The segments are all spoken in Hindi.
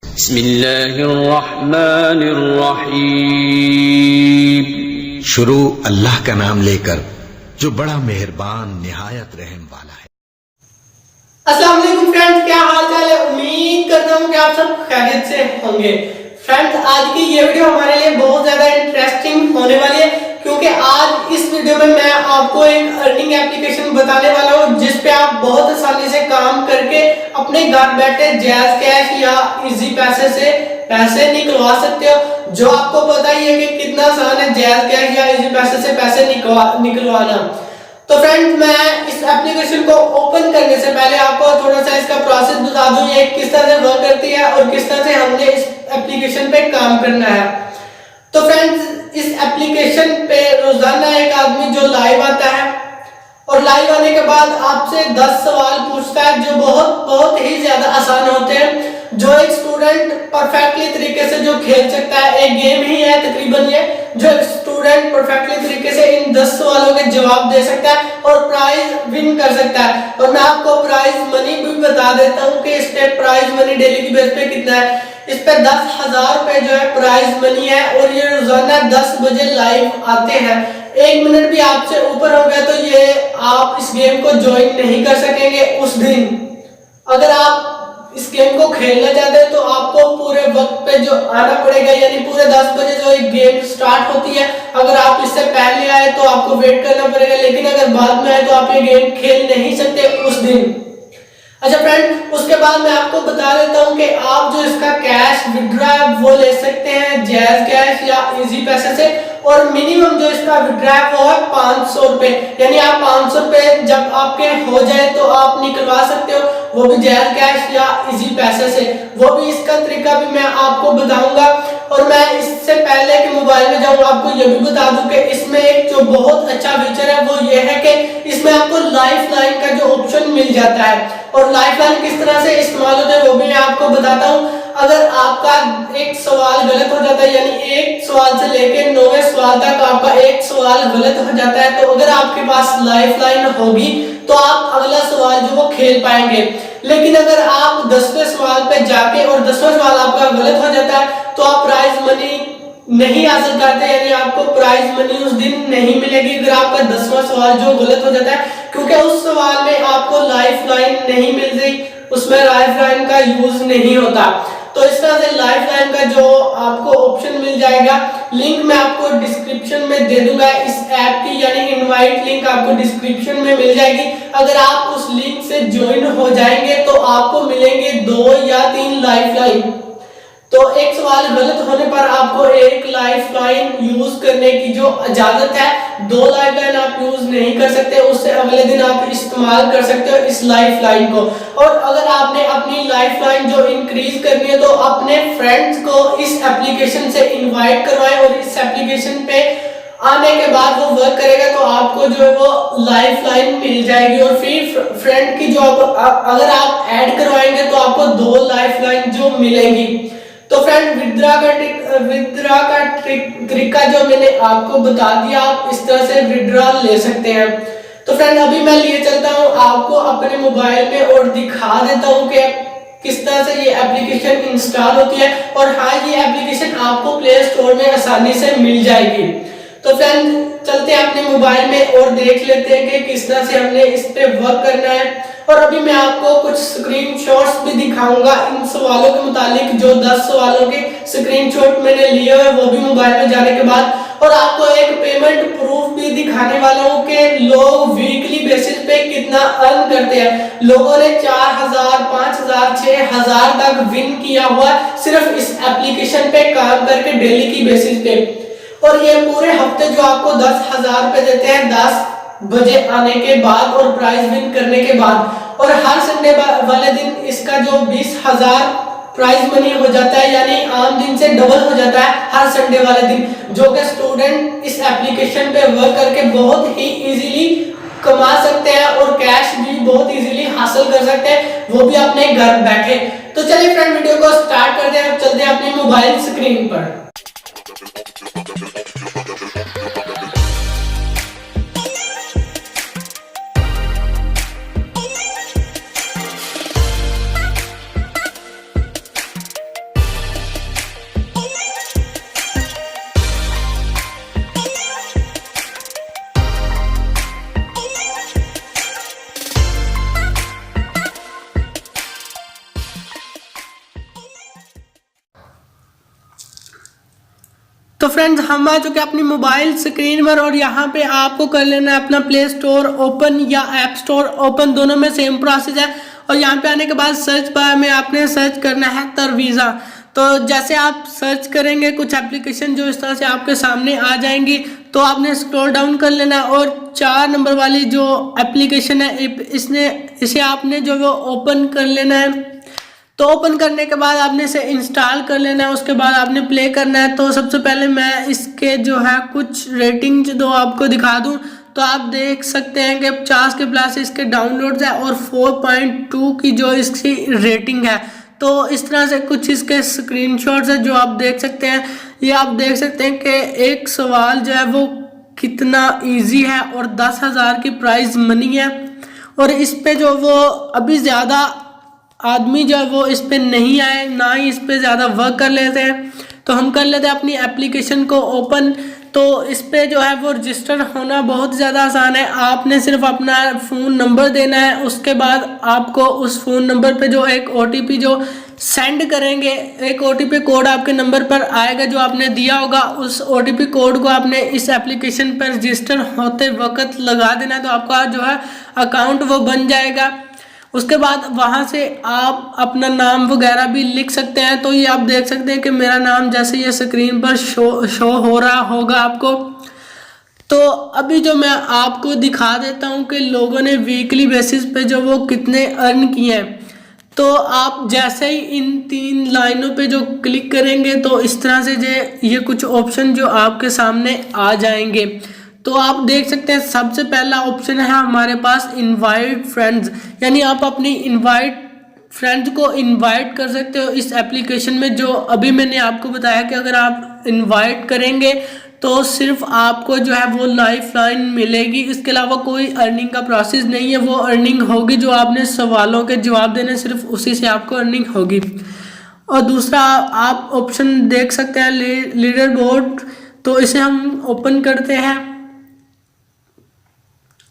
बिस्मिल्लाहिर्रहमानिर्रहीम। शुरू अल्लाह का नाम लेकर जो बड़ा मेहरबान निहायत रहम वाला है। अस्सलाम वालेकुम फ्रेंड्स, क्या हाल चाल है। उम्मीद करता हूँ कि आप सब खैरियत से होंगे। फ्रेंड्स, आज की ये वीडियो हमारे लिए बहुत ज्यादा इंटरेस्टिंग होने वाली है, क्योंकि आज इस वीडियो में मैं आपको एक अर्निंग एप्लीकेशन बताने वाला हूँ जिस पे आप बहुत आसानी से काम करके अपने घर बैठे जैज़ कैश या इजी पैसे से पैसे निकलवा सकते हो। जो आपको पता ही है कि कितना आसान है जैज़ कैश या इजी पैसे से पैसे निकलवाना। तो फ्रेंड्स, मैं इस एप्लीकेशन को ओपन करने से पहले आपको थोड़ा सा इसका प्रोसेस बता दूं, ये किस तरह से वर्क करती है और किस तरह से हमने इस एप्लीकेशन पे काम करना है। तो फ्रेंड्स, इस एप्लीकेशन पे रोजाना एक आदमी जो लाइव आता है और लाइव आने के बाद आपसे 10 सवाल पूछता है जो बहुत ही ज्यादा आसान होते हैं, जो एक स्टूडेंट परफेक्टली तरीके से जो खेल सकता है। एक गेम ही है तकरीबन ये, जो एक स्टूडेंट परफेक्टली तरीके से इन 10 सवालों के जवाब दे सकता है और प्राइज विन कर सकता है। और मैं आपको प्राइज मनी भी बता देता हूँ कि इस पे प्राइज मनी डेली की बेस पे कितना है। इस पे 10,000 रुपए जो है प्राइज मनी है और ये रोजाना 10 बजे लाइव आते हैं। 1 मिनट भी आपसे ऊपर हो गया तो ये आप इस गेम को ज्वाइन नहीं कर सकेंगे उस दिन। अगर आप इस गेम को खेलना चाहते हैं तो आपको पूरे वक्त पे जो आना पड़ेगा, यानी पूरे 10 बजे जो एक गेम स्टार्ट होती है। अगर आप इससे पहले आए तो आपको वेट करना पड़ेगा, लेकिन अगर बाद में आए तो आप ये गेम खेल नहीं सकते उस दिन। अच्छा फ्रेंड, उसके बाद मैं आपको बता देता हूँ कि आप जो इसका कैश विड्रॉ है वो ले सकते हैं जैज़ कैश या इजी पैसे से, और मिनिमम जो इसका विड्रॉ है वो है 500 रुपए। यानी आप 500 रुपए जब आपके हो जाए तो आप निकलवा सकते हो, वो भी जैज़ कैश या इजी पैसे से। वो भी इसका तरीका भी मैं आपको बताऊंगा। और मैं इससे पहले कि मोबाइल में जाऊँ आपको ये भी बता दूं कि इसमें एक जो बहुत अच्छा फीचर है वो ये है कि इसमें आपको लाइफ लाइन का जो ऑप्शन मिल जाता है। और लाइफ लाइन किस तरह से इस्तेमाल होता है वो भी मैं आपको बताता हूँ। अगर आपका एक सवाल गलत हो जाता है, यानी एक सवाल से लेकर 9वें सवाल तक आपका एक सवाल गलत हो जाता है, तो अगर आपके पास लाइफ लाइन होगी तो आप अगला सवाल जो वो खेल पाएंगे। लेकिन अगर आप 10वें सवाल पे जाके और 10वां सवाल आपका गलत हो जाता है तो आप प्राइज मनी नहीं हासिल करते, यानी आपको प्राइज मनी उस दिन नहीं मिलेगी अगर आपका 10वां सवाल जो गलत हो जाता है, क्योंकि उस सवाल में आपको लाइफ लाइन नहीं मिल रही, उसमें लाइफ लाइन का यूज नहीं होता। तो इस तरह से लाइफ लाइन का जो आपको ऑप्शन मिल जाएगा, लिंक मैं आपको डिस्क्रिप्शन में दे दूंगा इस ऐप की, यानी इनवाइट लिंक आपको डिस्क्रिप्शन में मिल जाएगी। अगर आप उस लिंक से ज्वाइन हो जाएंगे तो आपको मिलेंगे 2 या 3 लाइफ लाइन। तो एक सवाल गलत होने पर आपको एक लाइफ लाइन यूज करने की जो इजाजत है, 2 लाइफ लाइन आप यूज नहीं कर सकते, उससे अगले दिन आप इस्तेमाल कर सकते हो इस लाइफ लाइन को। और अगर आपने अपनी लाइफ लाइन जो इंक्रीज करनी है तो अपने फ्रेंड्स को इस एप्लीकेशन से इनवाइट करवाएं, और इस एप्लीकेशन पे आने के बाद वो वर्क करेगा तो आपको जो है वो लाइफ लाइन मिल जाएगी। और फिर फ्रेंड की जो अगर आप ऐड करवाएंगे तो आपको 2 लाइफ लाइन जो मिलेगी। तो फ्रेंड, विड्रॉ का तरीका जो मैंने आपको बता दिया, आप इस तरह से विड्रॉ ले सकते हैं। तो फ्रेंड, अभी मैं लिए चलता हूँ आपको अपने मोबाइल में और दिखा देता हूँ कि किस तरह से ये एप्लीकेशन इंस्टॉल होती है। और हाँ, ये एप्लीकेशन आपको प्ले स्टोर में आसानी से मिल जाएगी। तो फ्रेंड, चलते हैं अपने मोबाइल में और देख लेते हैं कि किस तरह से हमने इस पे वर्क करना है। और अभी मैं आपको कुछ स्क्रीनशॉट्स भी दिखाऊंगा इन सवालों के मुतालिक, जो 10 सवालों के स्क्रीनशॉट मैंने लिए हुए वो भी मोबाइल में जाने के बाद। और आपको एक पेमेंट प्रूफ भी दिखाने वाला हूँ कि लोग वीकली बेसिस पे कितना अर्न करते हैं। लोगों ने 4,000, 5,000, 6,000 तक विन किया हुआ सिर्फ इस एप्लीकेशन पे काम करके डेली की बेसिस पे। और ये पूरे हफ्ते जो आपको 10,000 रुपए देते हैं 10 बजे आने के बाद और प्राइज विन करने के बाद। और हर संडे वाले दिन इसका जो 20,000 प्राइज मनी हो जाता है, यानी आम दिन से डबल हो जाता है हर संडे वाले दिन, जो कि स्टूडेंट इस एप्लीकेशन पे वर्क करके बहुत ही इजीली कमा सकते हैं और कैश भी बहुत इजीली हासिल कर सकते हैं, वो भी अपने घर बैठे। तो चलिए फ्रेंड, वीडियो को स्टार्ट करते हैं और चलते हैं अपनी मोबाइल स्क्रीन पर। तो फ्रेंड्स हम आ चुके अपनी मोबाइल स्क्रीन पर और यहाँ पे आपको कर लेना है अपना प्ले स्टोर ओपन या ऐप स्टोर ओपन, दोनों में सेम प्रोसेस है। और यहाँ पे आने के बाद सर्च बार में आपने सर्च करना है तरवीज़ा। तो जैसे आप सर्च करेंगे कुछ एप्लीकेशन जो इस तरह से आपके सामने आ जाएंगी, तो आपने स्क्रॉल डाउन कर लेना है और 4 नंबर वाली जो एप्लीकेशन है इसे आपने जो वो ओपन कर लेना है। तो ओपन करने के बाद आपने इसे इंस्टॉल कर लेना है, उसके बाद आपने प्ले करना है। तो सबसे पहले मैं इसके जो है कुछ रेटिंग जो आपको दिखा दूं, तो आप देख सकते हैं कि 50 के प्लस इसके डाउनलोड्स है और 4.2 की जो इसकी रेटिंग है। तो इस तरह से कुछ इसके स्क्रीनशॉट्स है जो आप देख सकते हैं। ये आप देख सकते हैं कि एक सवाल जो है वो कितना इजी है और 10,000 की प्राइज मनी है। और इस पे जो वो अभी ज़्यादा आदमी जो है वो इस पे नहीं आए, ना ही इस पे ज़्यादा वर्क कर लेते हैं। तो हम कर लेते हैं अपनी एप्लीकेशन को ओपन। तो इस पे जो है वो रजिस्टर होना बहुत ज़्यादा आसान है। आपने सिर्फ अपना फ़ोन नंबर देना है, उसके बाद आपको उस फ़ोन नंबर पे जो एक OTP जो सेंड करेंगे, एक OTP कोड आपके नंबर पर आएगा जो आपने दिया होगा, उस OTP कोड को आपने इस एप्लीकेशन पर रजिस्टर होते वक्त लगा देना है। तो आपका जो है अकाउंट वो बन जाएगा। उसके बाद वहाँ से आप अपना नाम वगैरह भी लिख सकते हैं। तो ये आप देख सकते हैं कि मेरा नाम जैसे ये स्क्रीन पर शो हो रहा होगा आपको। तो अभी जो मैं आपको दिखा देता हूँ कि लोगों ने वीकली बेसिस पे जो वो कितने अर्न किए हैं। तो आप जैसे ही इन 3 लाइनों पे जो क्लिक करेंगे तो इस तरह से ये कुछ ऑप्शन जो आपके सामने आ जाएंगे। तो आप देख सकते हैं सबसे पहला ऑप्शन है हमारे पास इनवाइट फ्रेंड्स, यानी आप अपनी इनवाइट फ्रेंड्स को इनवाइट कर सकते हो इस एप्लीकेशन में। जो अभी मैंने आपको बताया कि अगर आप इनवाइट करेंगे तो सिर्फ आपको जो है वो लाइफ लाइन मिलेगी, इसके अलावा कोई अर्निंग का प्रोसेस नहीं है। वो अर्निंग होगी जो आपने सवालों के जवाब देने, सिर्फ उसी से आपको अर्निंग होगी। और दूसरा आप ऑप्शन देख सकते हैं लीडर बोर्ड, तो इसे हम ओपन करते हैं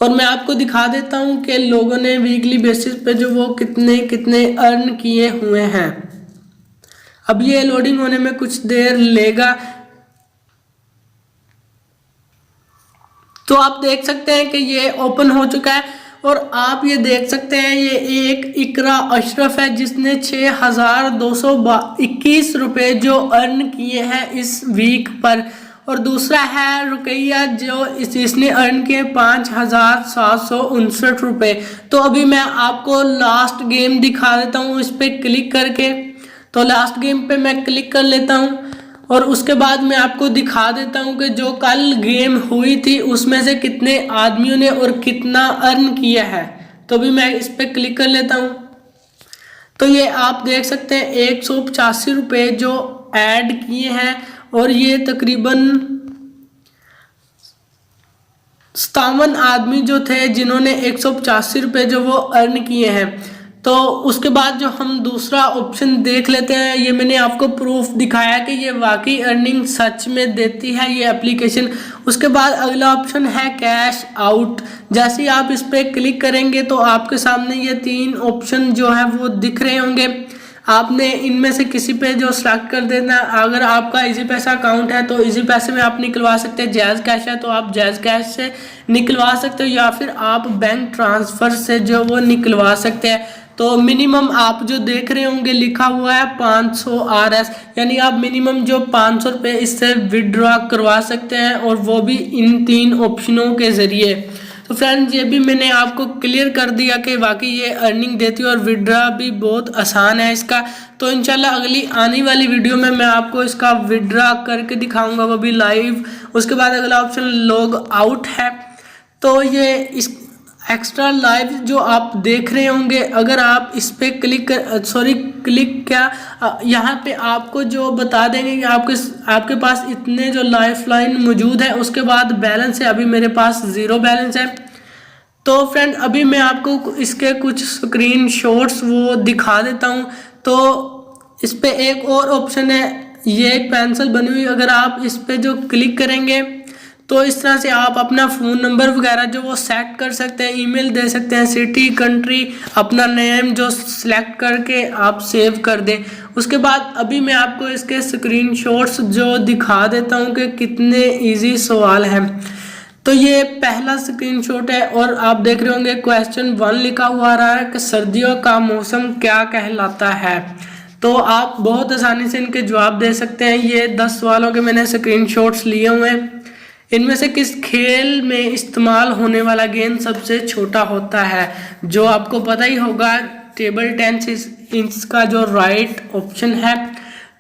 और मैं आपको दिखा देता हूं कि लोगों ने वीकली बेसिस पे जो वो कितने कितने अर्न किए हुए हैं। अब ये लोडिंग होने में कुछ देर लेगा। तो आप देख सकते हैं कि ये ओपन हो चुका है और आप ये देख सकते हैं ये एक इकरा अशरफ है जिसने 6,221 रुपये जो अर्न किए हैं इस वीक पर। और दूसरा है रुकैया जो इसने अर्न किए 5,759 रुपये। तो अभी मैं आपको लास्ट गेम दिखा देता हूँ इस पर क्लिक करके। तो लास्ट गेम पे मैं क्लिक कर लेता हूँ और उसके बाद मैं आपको दिखा देता हूँ कि जो कल गेम हुई थी उसमें से कितने आदमियों ने और कितना अर्न किया है। तो अभी मैं इस पर क्लिक कर लेता हूँ। तो ये आप देख सकते हैं 185 रुपये जो ऐड किए हैं और ये तकरीबन 57 आदमी जो थे जिन्होंने 185 रुपये जो वो अर्न किए हैं। तो उसके बाद जो हम दूसरा ऑप्शन देख लेते हैं, ये मैंने आपको प्रूफ दिखाया कि ये वाकई अर्निंग सच में देती है ये एप्लीकेशन। उसके बाद अगला ऑप्शन है कैश आउट। जैसे ही आप इस पर क्लिक करेंगे तो आपके सामने ये 3 ऑप्शन जो है वो दिख रहे होंगे। आपने इनमें से किसी पे जो सेलेक्ट कर देना। अगर आपका इजी पैसा अकाउंट है तो इजी पैसे में आप निकलवा सकते हैं, जैज़ कैश है तो आप जैज़ कैश से निकलवा सकते हो, या फिर आप बैंक ट्रांसफ़र से जो वो निकलवा सकते हैं। तो मिनिमम आप जो देख रहे होंगे लिखा हुआ है 500 RS, यानी आप मिनिमम जो 500 रुपये इससे विड्रॉ करवा सकते हैं और वो भी इन 3 ऑप्शनों के ज़रिए। तो फ्रेंड्स ये भी मैंने आपको क्लियर कर दिया कि वाकई ये अर्निंग देती है और विड्रॉ भी बहुत आसान है इसका। तो इंशाल्लाह अगली आने वाली वीडियो में मैं आपको इसका विड्रॉ करके दिखाऊंगा, वो भी लाइव। उसके बाद अगला ऑप्शन लॉग आउट है। तो ये इस एक्स्ट्रा लाइव जो आप देख रहे होंगे, अगर आप इस पर क्लिक यहाँ पे आपको जो बता देंगे कि आपके पास इतने जो लाइफ लाइन मौजूद है। उसके बाद बैलेंस है, अभी मेरे पास 0 बैलेंस है। तो फ्रेंड अभी मैं आपको इसके कुछ स्क्रीन शॉट्स वो दिखा देता हूँ। तो इस पर एक और ऑप्शन है, ये एक पेंसिल बनी हुई, अगर आप इस पर जो क्लिक करेंगे तो तो इस तरह से आप अपना फ़ोन नंबर वगैरह जो वो सेट कर सकते हैं, ईमेल दे सकते हैं, सिटी, कंट्री, अपना नेम जो सिलेक्ट करके आप सेव कर दें। उसके बाद अभी मैं आपको इसके स्क्रीनशॉट्स जो दिखा देता हूँ कि कितने इजी सवाल हैं। तो ये पहला स्क्रीनशॉट है और आप देख रहे होंगे क्वेश्चन 1 लिखा हुआ आ रहा है कि सर्दियों का मौसम क्या कहलाता है। तो आप बहुत आसानी से इनके जवाब दे सकते हैं। ये 10 सवालों के मैंने स्क्रीनशॉट्स लिए हुए हैं। इनमें से किस खेल में इस्तेमाल होने वाला गेंद सबसे छोटा होता है? जो आपको पता ही होगा, टेबल टेनिस इसका जो राइट ऑप्शन है।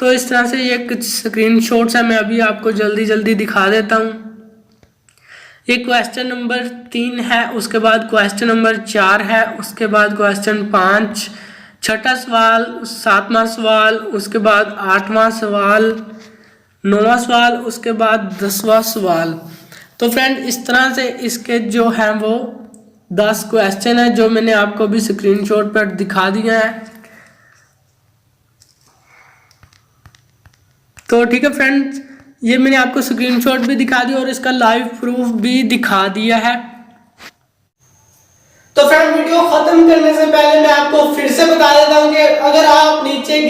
तो इस तरह से ये कुछ स्क्रीनशॉट्स है, मैं अभी आपको जल्दी जल्दी दिखा देता हूँ। ये क्वेश्चन नंबर 3 है, उसके बाद क्वेश्चन नंबर 4 है, उसके बाद क्वेश्चन 5, छठा सवाल, 7वां सवाल, उसके बाद 8वां सवाल, 9वां सवाल, उसके बाद 10वां सवाल। तो फ्रेंड इस तरह से इसके जो हैं वो 10 क्वेश्चन है जो मैंने आपको भी स्क्रीनशॉट पर दिखा दिया है। तो ठीक है फ्रेंड्स, ये मैंने आपको स्क्रीनशॉट भी दिखा दिया और इसका लाइव प्रूफ भी दिखा दिया है। तो फ्रेंड वीडियो खत्म करने से पहले मैं आपको फिर से बता देता हूँ कि अगर आप नीचे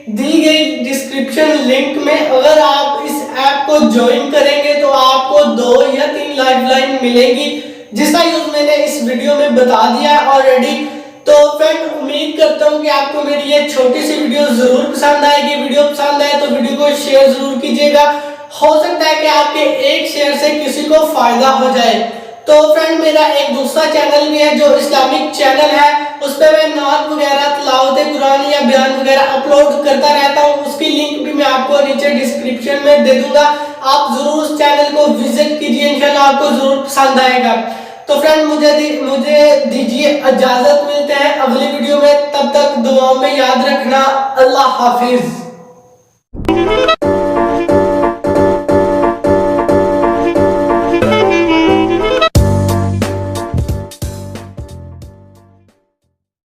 दी गई डिस्क्रिप्शन लिंक में अगर आप इस ऐप को ज्वाइन करेंगे तो आपको 2 या 3 लाइफलाइन मिलेगी, जिसका यूज मैंने इस वीडियो में बता दिया है ऑलरेडी। तो फ्रेंड उम्मीद करता हूँ कि आपको मेरी ये छोटी सी वीडियो जरूर पसंद आएगी। वीडियो पसंद आए तो वीडियो को शेयर जरूर कीजिएगा, हो सकता है कि आपके एक शेयर से किसी को फायदा हो जाए। तो फ्रेंड मेरा एक दूसरा चैनल भी है जो इस्लामिक चैनल है, उस पर मैं नात वगैरह, तिलावत कुरान या बयान वगैरह अपलोड करता रहता हूँ। उसकी लिंक भी मैं आपको नीचे डिस्क्रिप्शन में दे दूंगा, आप जरूर उस चैनल को विजिट कीजिए, इंशाल्लाह आपको जरूर पसंद आएगा। तो फ्रेंड मुझे दीजिए इजाजत, मिलते हैं अगली वीडियो में, तब तक दुआओं में याद रखना। अल्लाह हाफिज।